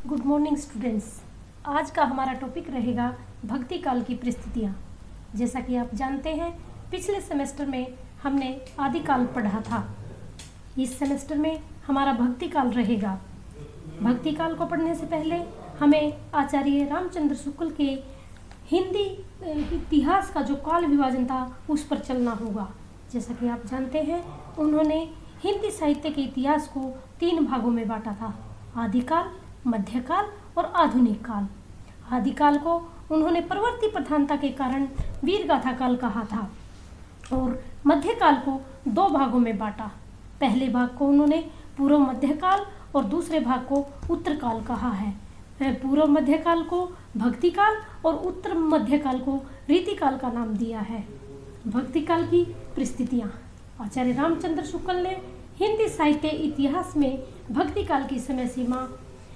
Good morning students. आज का हमारा टॉपिक रहेगा भक्ति काल की परिस्थितियाँ। जैसा कि आप जानते हैं, पिछले सेमेस्टर में हमने आदिकाल पढ़ा था। इस सेमेस्टर में हमारा भक्ति काल रहेगा। भक्ति काल को पढ़ने से पहले हमें आचार्य रामचंद्र शुक्ल के हिंदी इतिहास का जो काल विभाजन था उस पर चलना होगा। जैसा कि आप जानते हैं, उन्होंने हिंदी साहित्य के इतिहास को 3 भागों में बांटा था: आदिकाल, मध्यकाल और आधुनिक काल। आदिकाल को उन्होंने प्रवृत्ति प्रधानता के कारण वीरगाथा काल कहा था और मध्यकाल को 2 भागों में बांटा। पहले भाग को उन्होंने पूर्व मध्यकाल और दूसरे भाग को उत्तरकाल कहा है। पूर्व मध्यकाल को भक्ति काल और उत्तर मध्यकाल को रीतिकाल का नाम दिया है। भक्ति काल की परिस्थितियाँ। आचार्य रामचंद्र शुक्ल ने हिंदी साहित्य इतिहास में भक्ति काल की समय सीमा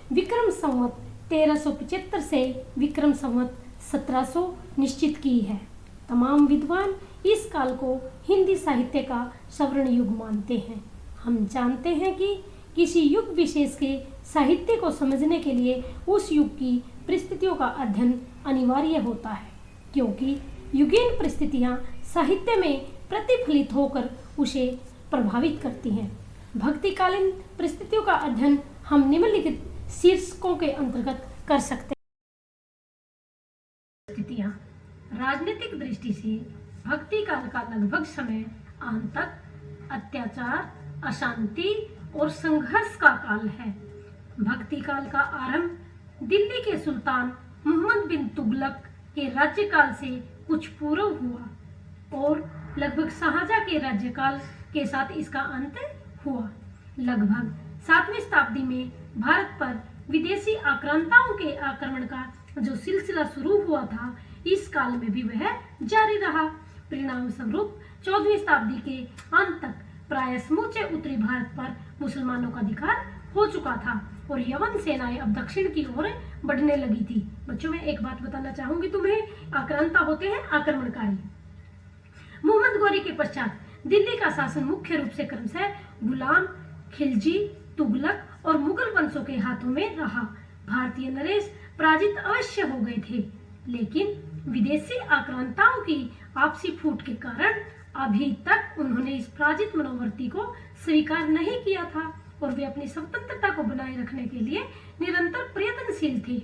विक्रम संवत 1375 से विक्रम संवत 1700 निश्चित की है। तमाम विद्वान इस काल को हिंदी साहित्य का स्वर्ण युग मानते हैं। हम जानते हैं कि किसी युग विशेष के साहित्य को समझने के लिए उस युग की परिस्थितियों का अध्ययन अनिवार्य होता है, क्योंकि युगीन परिस्थितियाँ साहित्य में प्रतिफलित होकर उसे प्रभावित करती हैं। भक्तिकालीन परिस्थितियों का अध्ययन हम निम्नलिखित शीर्षकों के अंतर्गत कर सकते हैं। परिस्थितियाँ। राजनीतिक दृष्टि से भक्ति काल का लगभग समय आतंक, अत्याचार, अशांति और संघर्ष का काल है। भक्ति काल का आरंभ दिल्ली के सुल्तान मोहम्मद बिन तुगलक के राज्यकाल से कुछ पूर्व हुआ और लगभग शाहजहां के राज्यकाल के साथ इसका अंत हुआ। लगभग 7वीं शताब्दी में भारत पर विदेशी आक्रांताओं के आक्रमण का जो सिलसिला शुरू हुआ था, इस काल में भी वह जारी रहा। परिणाम स्वरूप 14वीं शताब्दी के अंत तक प्राय समूचे उत्तरी भारत पर मुसलमानों का अधिकार हो चुका था और यवन सेनाएं अब दक्षिण की ओर बढ़ने लगी थी। बच्चों, मैं एक बात बताना चाहूंगी तुम्हें, आक्रांता होते हैं आक्रमणकारी। मोहम्मद गौरी के पश्चात दिल्ली का शासन मुख्य रूप से क्रमशः गुलाम, खिलजी, तुगलक और मुगल वंशों के हाथों में रहा। भारतीय नरेश पराजित अवश्य हो गए थे, लेकिन विदेशी आक्रांताओं की आपसी फूट के कारण अभी तक उन्होंने इस पराजित मनोवृत्ति को स्वीकार नहीं किया था और वे अपनी स्वतंत्रता को बनाए रखने के लिए निरंतर प्रयत्नशील थे।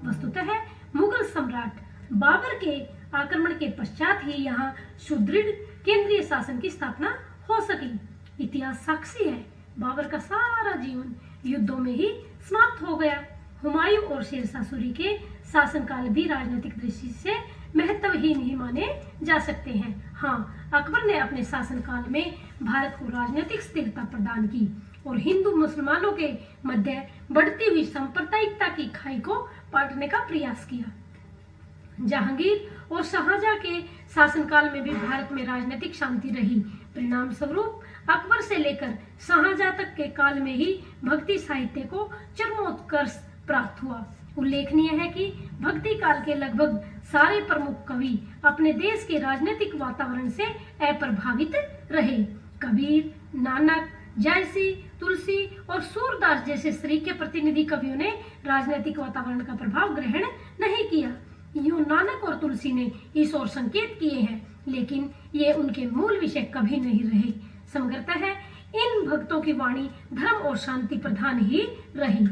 वस्तुतः मुगल सम्राट बाबर के आक्रमण के पश्चात ही यहाँ सुदृढ़ केंद्रीय शासन की स्थापना हो सकी। इतिहास साक्षी है, बाबर का सारा जीवन युद्धों में ही समाप्त हो गया। हुमायूं और शेरशाह सूरी के शासनकाल भी राजनीतिक दृष्टि से महत्वहीन ही माने जा सकते हैं। हाँ, अकबर ने अपने शासनकाल में भारत को राजनीतिक स्थिरता प्रदान की और हिंदू मुसलमानों के मध्य बढ़ती हुई सांप्रदायिकता की खाई को पाटने का प्रयास किया। जहांगीर और शाहजहां के शासनकाल में भी भारत में राजनीतिक शांति रही। परिणाम स्वरूप अकबर से लेकर शाहजहां तक के काल में ही भक्ति साहित्य को चरमोत्कर्ष प्राप्त हुआ। उल्लेखनीय है कि भक्ति काल के लगभग सारे प्रमुख कवि अपने देश के राजनीतिक वातावरण से अप्रभावित रहे। कबीर, नानक, जयसी, तुलसी और सूरदास जैसे स्त्री के प्रतिनिधि कवियों ने राजनीतिक वातावरण का प्रभाव ग्रहण नहीं किया। यूं नानक और तुलसी ने इस ओर संकेत किए हैं, लेकिन ये उनके मूल विषय कभी नहीं रहे। समग्रतः इन भक्तों की वाणी धर्म और शांति प्रधान ही रही।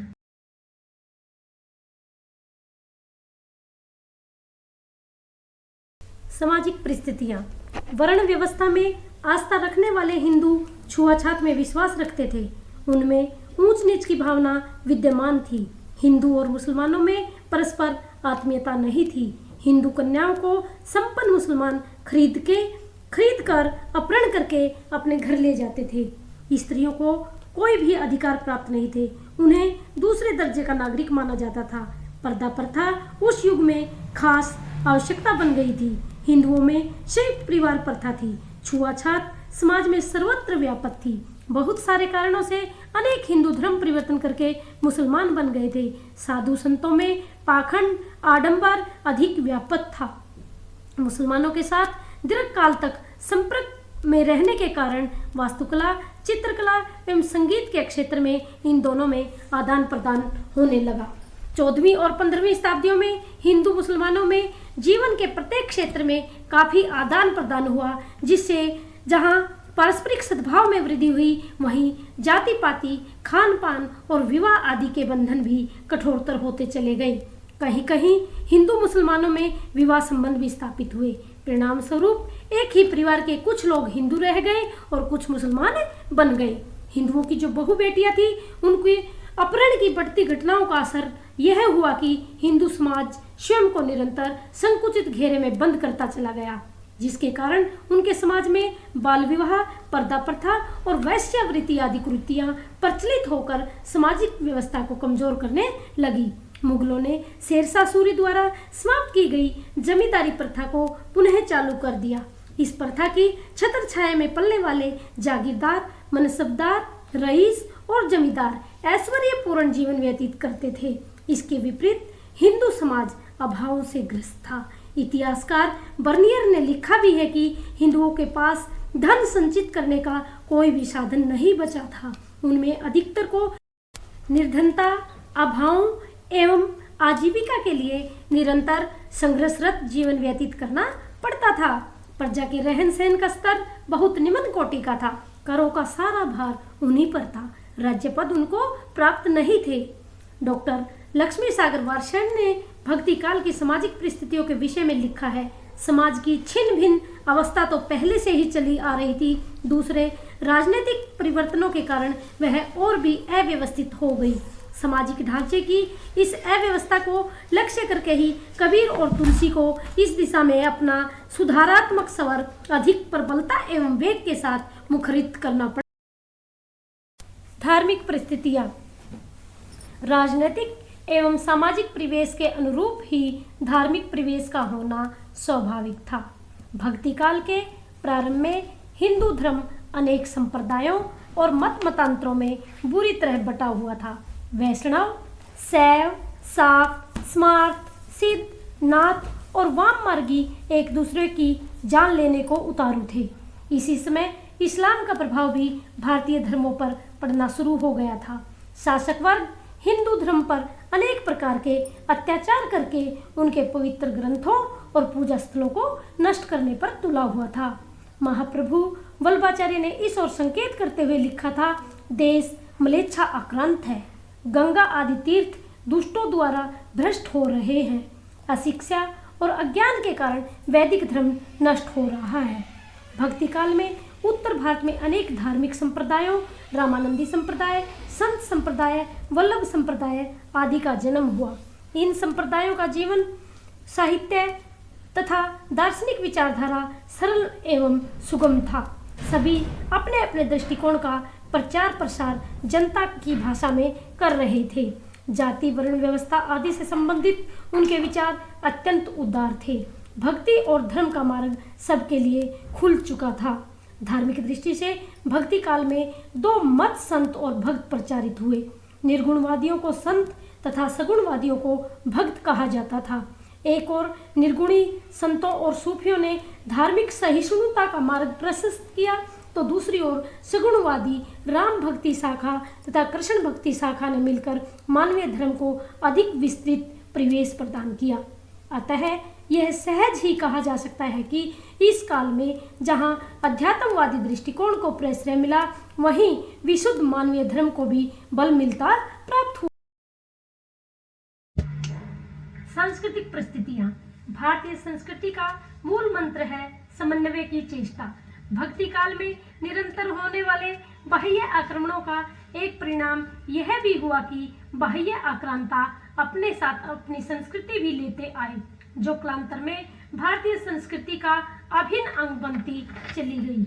सामाजिक परिस्थितियाँ। वर्ण व्यवस्था में आस्था रखने वाले हिंदू छुआछात में विश्वास रखते थे। उनमें ऊंच नीच की भावना विद्यमान थी। हिंदू और मुसलमानों में परस्पर आत्मीयता नहीं थी। हिंदू कन्याओं को संपन्न मुसलमान खरीद कर अपहरण करके अपने घर ले जाते थे। स्त्रियों को कोई भी अधिकार प्राप्त नहीं थे। उन्हें दूसरे दर्जे का नागरिक माना जाता था। पर्दा प्रथा उस युग में खास आवश्यकता बन गई थी। हिंदुओं में संयुक्त परिवार प्रथा थी। छुआछात समाज में सर्वत्र व्यापक थी। बहुत सारे कारणों से अनेक हिंदू धर्म परिवर्तन करके मुसलमान बन गए थे। साधु संतों में पाखंड, आडंबर अधिक व्यापक था। मुसलमानों के साथ दीर्घकाल तक संपर्क में रहने के कारण वास्तुकला, चित्रकला एवं संगीत के क्षेत्र में इन दोनों में आदान प्रदान होने लगा। 14वीं और 15वीं शताब्दियों में हिंदू मुसलमानों में जीवन के प्रत्येक क्षेत्र में काफी आदान प्रदान हुआ, जिससे जहां पारस्परिक सद्भाव में वृद्धि हुई, वहीं जाति पाति, खान पान और विवाह आदि के बंधन भी कठोरतर होते चले गए। कहीं कहीं हिंदू मुसलमानों में विवाह संबंध भी स्थापित हुए। परिणाम स्वरूप एक ही परिवार के कुछ लोग हिंदू रह गए और कुछ मुसलमान बन गए। हिंदुओं की जो बहु बेटियां थी, उनकी अपहरण की बढ़ती घटनाओं का असर यह हुआ कि हिंदू समाज स्वयं को निरंतर संकुचित घेरे में बंद करता चला गया, जिसके कारण उनके समाज में बाल विवाह, पर्दा प्रथा और वैश्यावृत्ति आदि कुरीतियां प्रचलित होकर सामाजिक व्यवस्था को कमजोर करने लगी। मुगलों ने शेरशाह सूरी द्वारा समाप्त की गई जमींदारी प्रथा को पुनः चालू कर दिया। इस प्रथा की छत्र छाया में पलने वाले जागीरदार, मनसबदार, रईस और जमींदार ऐश्वर्यपूर्ण जीवन व्यतीत करते थे। इसके विपरीत हिंदू समाज अभावों से ग्रस्त था। इतिहासकार बर्नियर ने लिखा भी है कि हिंदुओं के पास धन संचित करने का कोई भी साधन नहीं बचा था। उनमें अधिकतर को निर्धनता, अभावों एवं आजीविका के लिए निरंतर संघर्षरत जीवन व्यतीत करना पड़ता था। प्रजा के रहन सहन का स्तर बहुत निम्न कोटि का था। करों का सारा भार उन्हीं पर था। राज्य पद उनको प्राप्त नहीं थे। डॉक्टर लक्ष्मी सागर वार्षण ने भक्ति काल की सामाजिक परिस्थितियों के विषय में लिखा है, समाज की छिन्न भिन्न अवस्था तो पहले से ही चली आ रही थी, दूसरे राजनीतिक परिवर्तनों के कारण वह और भी अव्यवस्थित हो गई। सामाजिक ढांचे की इस अव्यवस्था को लक्ष्य करके ही कबीर और तुलसी को इस दिशा में अपना सुधारात्मक स्वर अधिक प्रबलता एवं वेग के साथ मुखरित करना पड़ा। धार्मिक परिस्थितियां राजनीतिक एवं सामाजिक परिवेश के अनुरूप ही धार्मिक परिवेश का होना स्वाभाविक था। भक्ति काल के प्रारंभ में हिंदू धर्म अनेक संप्रदायों और मत मतांतरों में बुरी तरह बटा हुआ था। वैष्णव, शैव, शाक्त, स्मार्त, सिद्ध, नाथ और वाममार्गी एक दूसरे की जान लेने को उतारू थे। इसी समय इस्लाम का प्रभाव भी भारतीय धर्मों पर पड़ना शुरू हो गया था। शासक वर्ग हिंदू धर्म पर अनेक प्रकार के अत्याचार करके उनके पवित्र ग्रंथों और पूजा स्थलों को नष्ट करने पर तुला हुआ था। महाप्रभु वल्लभाचार्य ने इस ओर संकेत करते हुए लिखा था, देश म्लेच्छा आक्रांत है, गंगा आदि तीर्थ दुष्टों द्वारा भ्रष्ट हो रहे हैं, अशिक्षा और अज्ञान के कारण वैदिक धर्म नष्ट हो रहा है। भक्ति काल में उत्तर भारत में अनेक धार्मिक संप्रदायों, रामानंदी संप्रदाय, संत संप्रदाय, वल्लभ संप्रदाय आदि का जन्म हुआ। इन संप्रदायों का जीवन, साहित्य तथा दार्शनिक विचारधारा सरल एवं सुगम था। सभी अपने अपने दृष्टिकोण का प्रचार प्रसार जनता की भाषा में कर रहे थे। जाति, वर्ण व्यवस्था आदि से संबंधित उनके विचार अत्यंत उदार थे। भक्ति और धर्म का मार्ग सबके लिए खुल चुका था। धार्मिक दृष्टि से भक्ति काल में दो मत संत और भक्त प्रचारित हुए। निर्गुणवादियों को संत तथा सगुणवादियों को भक्त कहा जाता था। एक और निर्गुणी संतों और सूफियों ने धार्मिक सहिष्णुता का मार्ग प्रशस्त किया, तो दूसरी ओर सगुणवादी राम भक्ति शाखा तथा कृष्ण भक्ति शाखा ने मिलकर मानवीय धर्म को अधिक विस्तृत परिवेश प्रदान किया। अतः यह सहज ही कहा जा सकता है कि इस काल में जहां अध्यात्मवादी दृष्टिकोण को प्रश्रय मिला, वहीं विशुद्ध मानवीय धर्म को भी बल मिलता प्राप्त हुआ। सांस्कृतिक परिस्थितियां भारतीय संस्कृति का मूल मंत्र है समन्वय की चेष्टा। भक्ति काल में निरंतर होने वाले बाह्य आक्रमणों का एक परिणाम यह भी हुआ कि बाह्य आक्रांता अपने साथ अपनी संस्कृति भी लेते आए, जो कालांतर में भारतीय संस्कृति का अभिन्न अंग बनती चली गई।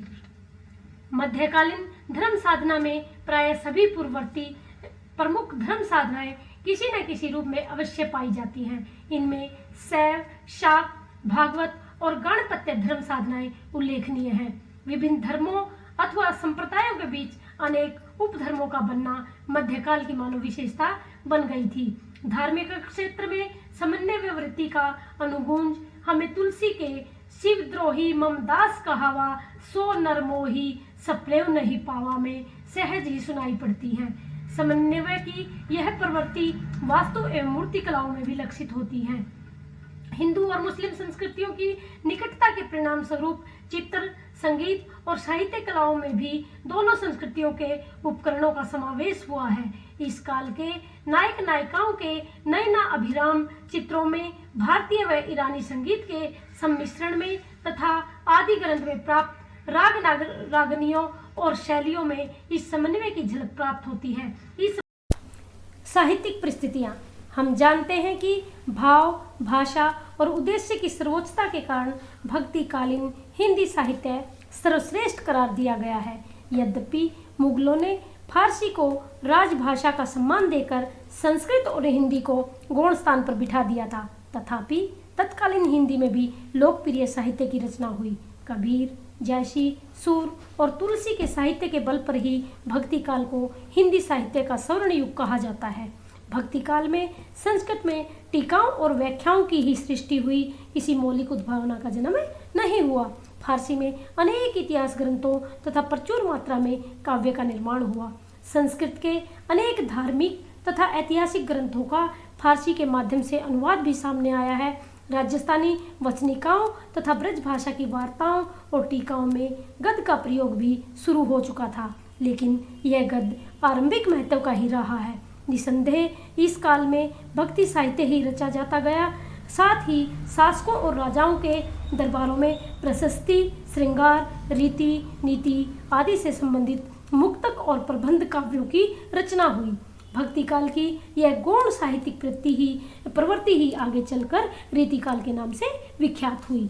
मध्यकालीन धर्म साधना में प्राय सभी पूर्ववर्ती प्रमुख धर्म साधनाएं किसी न किसी रूप में अवश्य पाई जाती हैं। इनमें शैव, शाक्त, भागवत और गणपत्य धर्म साधनाएं उल्लेखनीय हैं। विभिन्न धर्मों अथवा संप्रदायों के बीच अनेक उपधर्मों का बनना मध्यकाल की मानव विशेषता बन गई थी। धार्मिक क्षेत्र में समन्वय वृत्ति का अनुगुंज हमें तुलसी के शिवद्रोही मम दास कहावा, सो नर मोही सप्लेव नहीं पावा में सहज ही सुनाई पड़ती है। समन्वय की यह प्रवृत्ति वास्तु एवं मूर्ति कलाओं में भी लक्षित होती है। हिंदू और मुस्लिम संस्कृतियों की निकटता के परिणाम स्वरूप चित्र, संगीत और साहित्य कलाओं में भी दोनों संस्कृतियों के उपकरणों का समावेश हुआ है। इस काल के नायक नायिकाओं के नयना अभिराम चित्रों में भारतीय व ईरानी संगीत के सम्मिश्रण में तथा आदि ग्रंथ में प्राप्त रागनियों और शैलियों में इस समन्वय की झलक प्राप्त होती है। इस साहित्यिक परिस्थितियां हम जानते हैं कि भाव, भाषा और उद्देश्य की सर्वोच्चता के कारण भक्तिकालीन हिंदी साहित्य सर्वश्रेष्ठ करार दिया गया है। यद्यपि मुगलों ने फारसी को राजभाषा का सम्मान देकर संस्कृत और हिंदी को गौण स्थान पर बिठा दिया था, तथापि तत्कालीन हिंदी में भी लोकप्रिय साहित्य की रचना हुई। कबीर, जैशी, सूर और तुलसी के साहित्य के बल पर ही भक्ति काल को हिंदी साहित्य का स्वर्ण युग कहा जाता है। भक्ति काल में संस्कृत में टीकाओं और व्याख्याओं की ही सृष्टि हुई, किसी मौलिक उद्भावना का जन्म नहीं हुआ। फारसी में अनेक इतिहास ग्रंथों तथा प्रचुर मात्रा में काव्य का निर्माण हुआ। संस्कृत के अनेक धार्मिक तथा ऐतिहासिक ग्रंथों का फारसी के माध्यम से अनुवाद भी सामने आया है। राजस्थानी वचनिकाओं तथा ब्रज भाषा की वार्ताओं और टीकाओं में गद्य का प्रयोग भी शुरू हो चुका था, लेकिन यह गद्य आरंभिक महत्व का ही रहा है। निसंदेह इस काल में भक्ति साहित्य ही रचा जाता गया। साथ ही शासकों और राजाओं के दरबारों में प्रशस्ति, श्रृंगार, रीति, नीति आदि से संबंधित मुक्तक और प्रबंध काव्यों की रचना हुई। भक्ति काल की यह गौण साहित्यिक प्रवृत्ति ही आगे चलकर रीतिकाल के नाम से विख्यात हुई।